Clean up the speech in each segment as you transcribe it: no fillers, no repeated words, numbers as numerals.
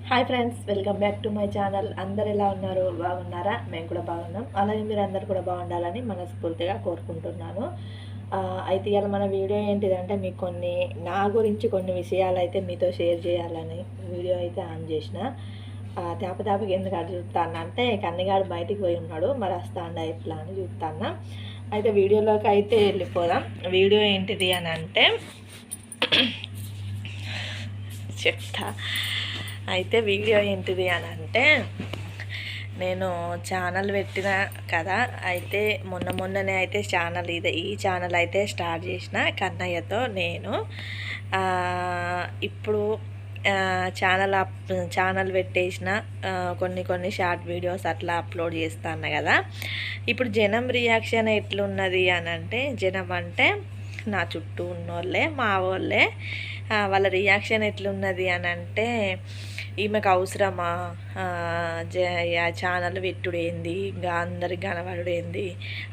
Hi friends, welcome back to my channel. అందరు ఎలా ఉన్నారు? బాగున్నారా? మేము కూడా బాగున్నాం. అలాగే మీరు అందరు కూడా బాగుండాలని మనస్ఫూర్తిగా కోరుకుంటున్నాను. అయితే ఇవాళ మన వీడియో ఏంటిదంటే మీకు నా గురించి కొన్ని విషయాలు అయితే మీతో షేర్ చేయాలని వీడియో అయితే ఆన్ చేసిన. తేపకి ఎందుకు అటు చూస్తాను అంటే కన్నగాడు బయటికి పోయి ఉన్నాడు, మరి వస్తాండా ఎట్లా అని చూస్తాను. అయితే వీడియోలోకి అయితే వెళ్ళిపోదాం. వీడియో ఏంటిది అని అంటే చెప్తా. అయితే వీడియో ఏంటిది అని అంటే నేను ఛానల్ పెట్టిన కదా. అయితే మొన్ననే అయితే ఈ ఛానల్ అయితే స్టార్ట్ చేసిన కన్నయ్యతో నేను. ఇప్పుడు ఛానల్ పెట్టేసిన కొన్ని షార్ట్ వీడియోస్ అట్లా అప్లోడ్ చేస్తాను కదా. ఇప్పుడు జనం రియాక్షన్ ఎట్లున్నది అని అంటే, జనం అంటే నా చుట్టూ ఉన్నోళ్ళే, మా వాళ్ళే, వాళ్ళ రియాక్షన్ ఎట్లున్నది అని అంటే, ఈమెకు అవసరమా ఛానల్ పెట్టుడేంది, ఇంకా అందరికి కనబడుడేంది,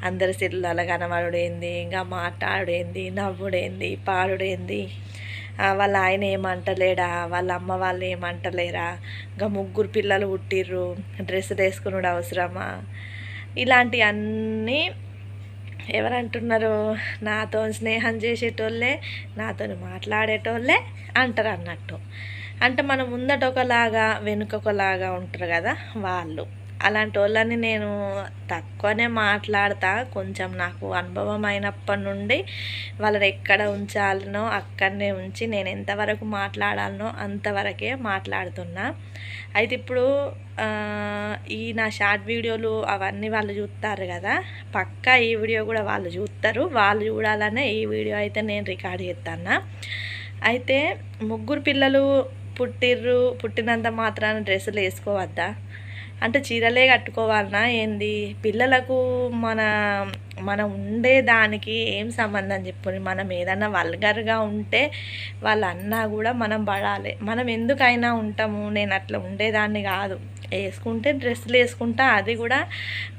అందరి సెల్లుల కనబడుడేంది, ఇంకా మాట్లాడుడేంది, నవ్వుడేంది, పాడుడేంది, వాళ్ళ ఆయన ఏమంటలేడా, వాళ్ళ అమ్మ వాళ్ళు ఏమంటలేరా, ఇంకా 3 పిల్లలు పుట్టిర్రు, డ్రెస్సులు వేసుకున్నాడు అవసరమా, ఇలాంటివన్నీ ఎవరంటున్నారు? నాతో స్నేహం చేసేటోళ్ళే, నాతో మాట్లాడేటోళ్ళే అంటారు అన్నట్టు. అంటే మనం ముందట ఒకలాగా వెనుకొకలాగా ఉంటారు కదా వాళ్ళు. అలాంటి వాళ్ళని నేను తక్కువనే మాట్లాడతా. కొంచెం నాకు అనుభవం అయినప్పటి నుండి వాళ్ళని ఎక్కడ ఉంచాలనో అక్కడనే ఉంచి నేను ఎంతవరకు మాట్లాడాలనో అంతవరకే మాట్లాడుతున్నా. అయితే ఇప్పుడు ఈ నా షార్ట్ వీడియోలు అవన్నీ వాళ్ళు చూస్తారు కదా, పక్కా ఈ వీడియో కూడా వాళ్ళు చూస్తారు. వాళ్ళు చూడాలనే ఈ వీడియో అయితే నేను రికార్డ్ చేస్తాను. అయితే 3 పిల్లలు పుట్టినంత మాత్రాన డ్రెస్సులు వేసుకోవద్దా? అంటే చీరలే కట్టుకోవాలన్నా ఏంది? పిల్లలకు మనం ఉండే దానికి ఏం సంబంధం చెప్పుని. మనం ఏదన్నా వల్గర్గా ఉంటే వాళ్ళన్నా కూడా మనం పడాలి. మనం ఎందుకైనా ఉంటాము. నేను అట్లా ఉండేదాన్ని కాదు. వేసుకుంటే డ్రెస్సులు వేసుకుంటా, అది కూడా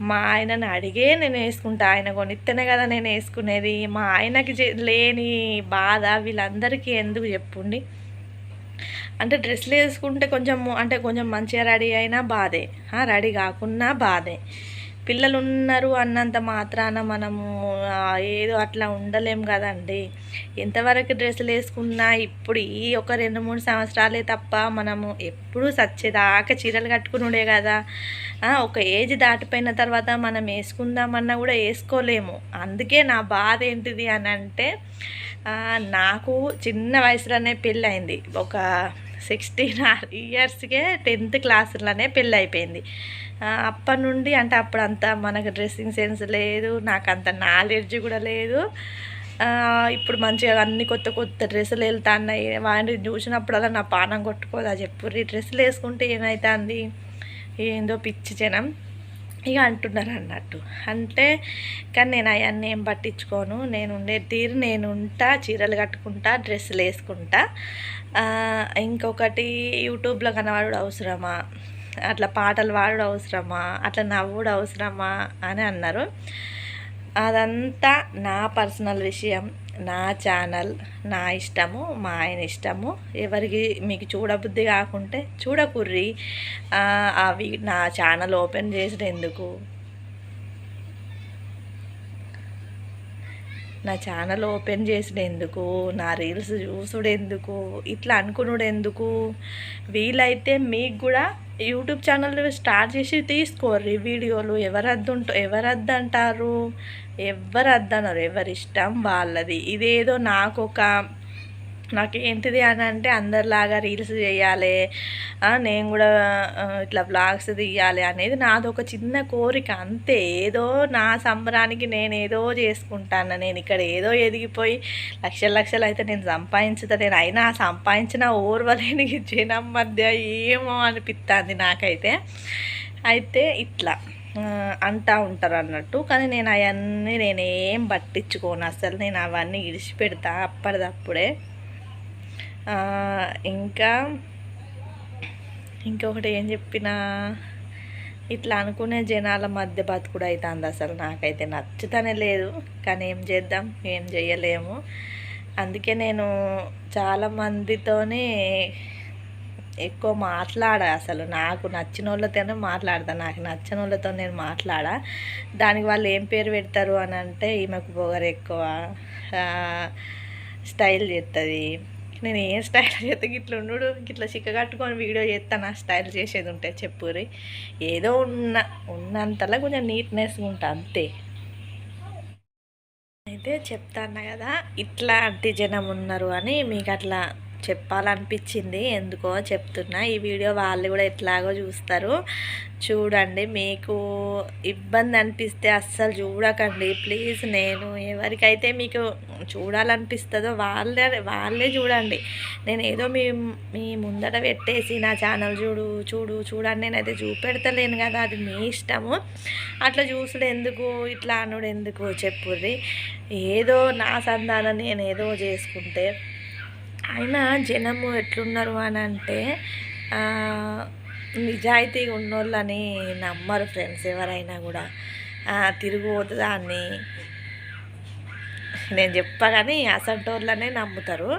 మా ఆయనని అడిగే నేను వేసుకుంటా. ఆయన కొనిస్తేనే కదా నేను వేసుకునేది. మా ఆయనకి లేని బాధ వీళ్ళందరికీ ఎందుకు చెప్పుండి. అంటే డ్రెస్సులు వేసుకుంటే కొంచెం మంచిగా రెడీ అయినా బాధే, రెడీ కాకున్నా బాధే. పిల్లలు ఉన్నారు అన్నంత మాత్రాన మనము ఏదో అట్లా ఉండలేం కదండి. ఎంతవరకు డ్రెస్సులు వేసుకున్నా ఇప్పుడు ఈ ఒక 2-3 సంవత్సరాలే తప్ప మనము ఎప్పుడు సచ్చేదాకా చీరలు కట్టుకునుడే కదా. ఒక ఏజ్ దాటిపోయిన తర్వాత మనం వేసుకుందామన్నా కూడా వేసుకోలేము. అందుకే నా బాధ ఏంటిది అని అంటే, నాకు చిన్న వయసులోనే పెళ్ళి అయింది. ఒక 16 ఇయర్స్కే 10th క్లాసులోనే పెళ్ళి అయిపోయింది. అప్పటి నుండి అంటే అప్పుడు అంత మనకు డ్రెస్సింగ్ సెన్స్ లేదు, నాకు అంత నాలెడ్జ్ కూడా లేదు. ఇప్పుడు మంచిగా అన్ని కొత్త డ్రెస్సులు వెళ్తాన్నాయి. వాడిని చూసినప్పుడల్లా నా పానం కొట్టుకోదా చెప్పుర్రి. డ్రెస్సులు వేసుకుంటే ఏమవుతుంది, ఏందో పిచ్చి జనం ఇక అంటున్నారు అన్నట్టు. అంటే కానీ నేను అవన్నీ ఏం పట్టించుకోను. నేను ఉండే తీరు నేను ఉంటా, చీరలు కట్టుకుంటా, డ్రెస్సులు వేసుకుంటా. ఇంకొకటి, యూట్యూబ్లో కనవాడు అవసరమా, అట్లా పాటలు పాడు అవసరమా, అట్లా నవ్వుడు అవసరమా అని అన్నారు. అదంతా నా పర్సనల్ విషయం, నా ఛానల్, నా ఇష్టము, మా ఆయన ఇష్టము. ఎవరికి మీకు చూడబుద్ధి కాకుంటే చూడకుర్రి. అవి నా ఛానల్ ఓపెన్ చేసిన ఎందుకు, నా ఛానల్ ఓపెన్ చేసుడు ఎందుకు, నా రీల్స్ చూసుడు ఎందుకు, ఇట్లా అనుకునుడు ఎందుకు? వీలైతే మీకు కూడా యూట్యూబ్ ఛానల్ స్టార్ట్ చేసి తీసుకోర్రి వీడియోలు. ఎవరద్దంటారు? ఎవరు వద్దన్నారు. ఎవరిష్టం వాళ్ళది. ఇదేదో నాకేంటిది అని అంటే, అందరిలాగా రీల్స్ చేయాలి, నేను కూడా ఇట్లా వ్లాగ్స్ తీయాలి అనేది నాదొక చిన్న కోరిక అంతే. ఏదో నా సంబరానికి నేను ఏదో చేసుకుంటాను. నేను ఇక్కడ ఏదో ఎదిగిపోయి లక్షలు అయితే నేను సంపాదించుతా. నేను అయినా సంపాదించిన ఓర్వలేని జనం మధ్య ఏమో అనిపిస్తుంది నాకైతే. అయితే ఇట్లా అంటూ ఉంటారు అన్నట్టు. కానీ నేను అవన్నీ నేనేం పట్టించుకోను అసలు. నేను అవన్నీ ఇడిచిపెడతా అప్పటిదప్పుడే. ఇంకొకటి ఏం చెప్పినా, ఇట్లా అనుకునే జనాల మధ్య బతుకుడు అవుతుంది. అసలు నాకైతే నచ్చుతనే లేదు. కానీ ఏం చేద్దాం, ఏం చేయలేము. అందుకే నేను చాలామందితోనే ఎక్కువ మాట్లాడా, అసలు నాకు నచ్చిన వాళ్ళతోనే మాట్లాడతాను, నాకు నచ్చిన వాళ్ళతో నేను మాట్లాడా. దానికి వాళ్ళు ఏం పేరు పెడతారు అని అంటే ఈమెకు పొగరు ఎక్కువ, స్టైల్ చేస్తుంది. నేను ఏం స్టైల్ చేస్తే గిట్ల ఉండు, గిట్ల చిక్క కట్టుకొని వీడియో చేస్తాను, ఆ స్టైల్ చేసేది ఉంటే చెప్పురి. ఏదో ఉన్నంతలా కొంచెం నీట్నెస్గా ఉంటా అంతే. అయితే చెప్తాను కదా, ఇట్లాంటి జనం ఉన్నారు అని మీకు అట్లా చెప్పాలనిపించింది, ఎందుకో చెప్తున్నా. ఈ వీడియో వాళ్ళు కూడా ఎట్లాగో చూస్తారు, చూడండి. మీకు ఇబ్బంది అనిపిస్తే అస్సలు చూడకండి ప్లీజ్. నేను ఎవరికైతే మీకు చూడాలనిపిస్తుందో వాళ్ళే చూడండి. నేను ఏదో మీ ముందట పెట్టేసి నా ఛానల్ చూడండి నేనైతే చూపెడతలేను కదా, అది మీ ఇష్టము. అట్లా చూసుడు ఎందుకు, ఇట్లా అనుడు ఎందుకు చెప్పుర్రి. ఏదో నా సంధానం నేను ఏదో చేసుకుంటే. అయినా జనము ఎట్లున్నారు అని అంటే నిజాయితీగా ఉన్నోళ్ళని నమ్మరు ఫ్రెండ్స్. ఎవరైనా కూడా తిరిగిపోతుందాన్ని నేను చెప్పగానే అసంటోళ్ళనే నమ్ముతారు.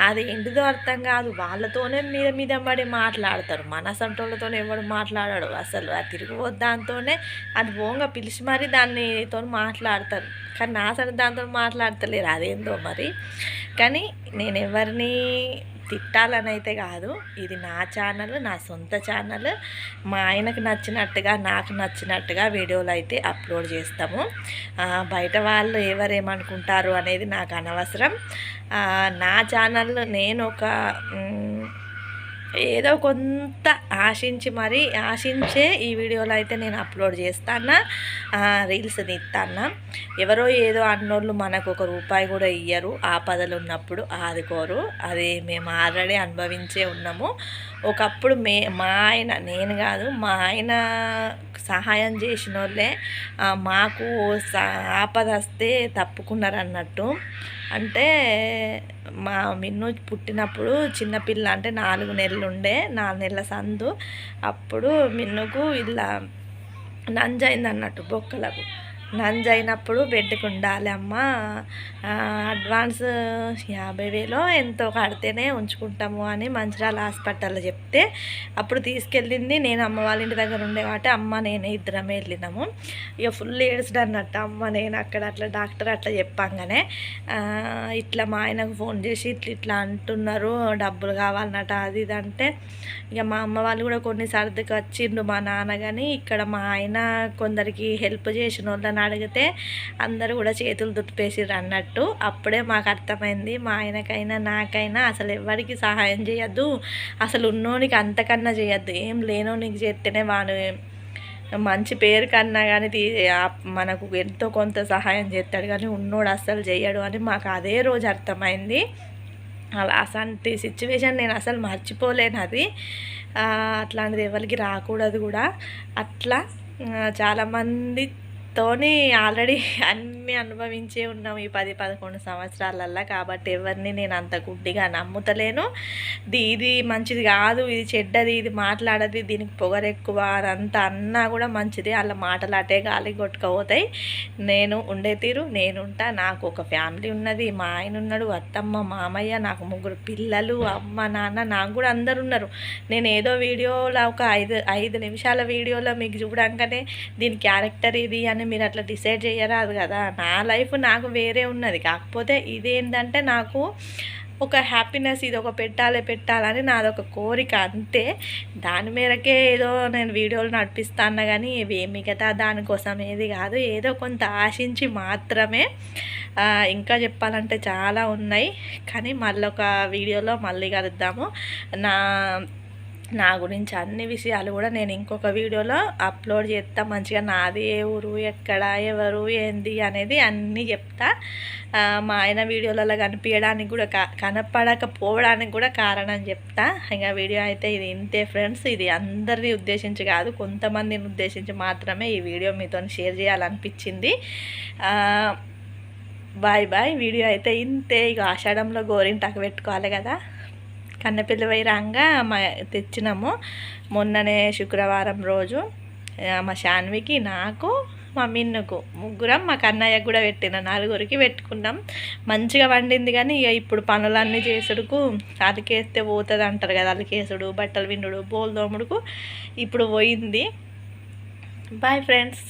అది ఏంటిదో అర్థం కాదు, వాళ్ళతోనే మీద పడి మాట్లాడతారు. మన అసంటోళ్ళతో ఎవడు మాట్లాడాడు అసలు. అది తిరిగిపోద్దాంతోనే అది పోంగా పిలిచి మరి దానితో మాట్లాడతారు, కానీ నా సరే దాంతో మాట్లాడతలేరు, అదేందో మరి. కానీ నేను ఎవరిని తిట్టాలని అయితే కాదు, ఇది నా ఛానల్, నా సొంత ఛానల్. మా ఆయనకు నచ్చినట్టుగా నాకు నచ్చినట్టుగా వీడియోలు అయితే అప్లోడ్ చేస్తాము. బయట వాళ్ళు ఎవరేమనుకుంటారు అనేది నాకు అనవసరం. నా ఛానల్ నేను ఒక ఏదో కొంత ఆశించే ఈ వీడియోలో అయితే నేను అప్లోడ్ చేస్తాను, రీల్స్ తీస్తాను. ఎవరో ఏదో అన్నోళ్ళు మనకు ₹1 కూడా ఇయ్యరు, ఆపదలు ఉన్నప్పుడు ఆదుకోరు. అది మేము ఆల్రెడీ అనుభవించే ఉన్నాము. ఒకప్పుడు మా ఆయన, నేను కాదు, మా ఆయన సహాయం చేసిన వాళ్ళే మాకు ఆపద వస్తే తప్పుకున్నారు అన్నట్టు. అంటే మా మిన్ను పుట్టినప్పుడు చిన్నపిల్ల, అంటే 4 నెలలు ఉండే, 4 నెలల సందు. అప్పుడు మిన్నుకు ఇలా నంజైంది అన్నట్టు, బొక్కలకు నంజైనప్పుడు బెడ్కి ఉండాలి అమ్మ, అడ్వాన్స్ 50,000 ఎంతో కడితేనే ఉంచుకుంటాము అని మంచిర్యాల హాస్పిటల్లో చెప్తే అప్పుడు తీసుకెళ్ళింది. నేను అమ్మ వాళ్ళ ఇంటి దగ్గర ఉండే కాబట్టి అమ్మ నేనే ఇద్దరమే వెళ్ళినాము. ఇక ఫుల్ ఏడ్స్డ్ అన్నట్టు అమ్మ నేను అక్కడ. అట్లా డాక్టర్ అట్లా చెప్పంగానే ఇట్లా మా ఆయనకు ఫోన్ చేసి ఇట్లా అంటున్నారు, డబ్బులు కావాలన్నట అది ఇది అంటే, ఇక మా అమ్మ వాళ్ళు కూడా కొన్ని సర్దికి వచ్చిండు, మా నాన్న. కానీ ఇక్కడ మా ఆయన కొందరికి హెల్ప్ చేసిన వాళ్ళని అడిగితే అందరూ కూడా చేతులు దుట్టిపేసిర్రు అన్నట్టు. అప్పుడే మాకు అర్థమైంది, మా ఆయనకైనా నాకైనా అసలు ఎవరికి సహాయం చేయొద్దు, అసలు ఉన్నోనికి అంతకన్నా చేయొద్దు. ఏం లేనోనికి చేస్తేనే వాడు మంచి పేరు కన్నా కానీ మనకు ఎంతో కొంత సహాయం చేస్తాడు, కానీ ఉన్నోడు అస్సలు చేయడు అని మాకు అదే రోజు అర్థమైంది. అలా అసంటి సిచ్యువేషన్ నేను అసలు మర్చిపోలేను. అది అట్లాంటిది ఎవరికి రాకూడదు కూడా. అట్లా చాలామందితోని ఆల్రెడీ అన్నీ అనుభవించే ఉన్నాం ఈ 10-11 సంవత్సరాలల్లో. కాబట్టి ఎవరిని నేను అంత గుడ్డిగా నమ్ముతలేను. ఇది మంచిది కాదు, ఇది చెడ్డది, ఇది మాట్లాడది, దీనికి పొగరెక్కువ అదంతా అన్నా కూడా మంచిది. అలా మాటలు అటే గాలి కొట్టుకపోతాయి. నేను ఉండే తీరు నేనుంటా. నాకు ఒక ఫ్యామిలీ ఉన్నది, మా ఆయన ఉన్నాడు, అత్తమ్మ, మామయ్య, నాకు 3 పిల్లలు, అమ్మ, నాన్న, నాకు కూడా అందరు ఉన్నారు. నేను ఏదో వీడియోలో ఒక 5 నిమిషాల వీడియోలో మీకు చూడంగానే దీని క్యారెక్టర్ ఇది అని మీరు అట్లా డిసైడ్ చేయరాదు కదా. నా లైఫ్ నాకు వేరే ఉన్నది. కాకపోతే ఇదేంటంటే నాకు ఒక హ్యాపీనెస్, ఇది ఒక పెట్టాలని నాదొక కోరిక అంతే. దాని మేరకే ఏదో నేను వీడియోలు నడిపిస్తాను, కానీ ఇవి మిగతా దానికోసం ఏది కాదు, ఏదో కొంత ఆశించి మాత్రమే. ఇంకా చెప్పాలంటే చాలా ఉన్నాయి, కానీ మళ్ళొక వీడియోలో మళ్ళీ కలుద్దాము. నా గురించి అన్ని విషయాలు కూడా నేను ఇంకొక వీడియోలో అప్లోడ్ చేస్తా. మంచిగా నాది ఏ ఊరు, ఎక్కడ, ఎవరు, ఏంది అనేది అన్నీ చెప్తా. మా ఆయన వీడియోలలో కనిపించడానికి కూడా కనపడకపోవడానికి కూడా కారణం చెప్తా. ఇంకా వీడియో అయితే ఇది ఇంతే ఫ్రెండ్స్. ఇది అందరినీ ఉద్దేశించి కాదు, కొంతమందిని ఉద్దేశించి మాత్రమే ఈ వీడియో మీతో షేర్ చేయాలనిపించింది. బాయ్. వీడియో అయితే ఇంతే. ఇక ఆషాఢంలో గోరింటాకు పెట్టుకోవాలి కదా, కన్నెపిల్లి వైరాంగా తెచ్చినాము మొన్ననే శుక్రవారం రోజు. మా శాన్వికి నాకు మా మిన్నుకు ముగ్గురం, మా కన్నయ్యకు కూడా పెట్టిన, నలుగురికి పెట్టుకున్నాం. మంచిగా వండింది. కానీ ఇక ఇప్పుడు పనులన్నీ చేసుడుకు అలికేస్తే పోతుంది అంటారు కదా, అలికేసుడు, బట్టలు విండుడు, బోల్ దోముడుకు ఇప్పుడు పోయింది. Bye friends.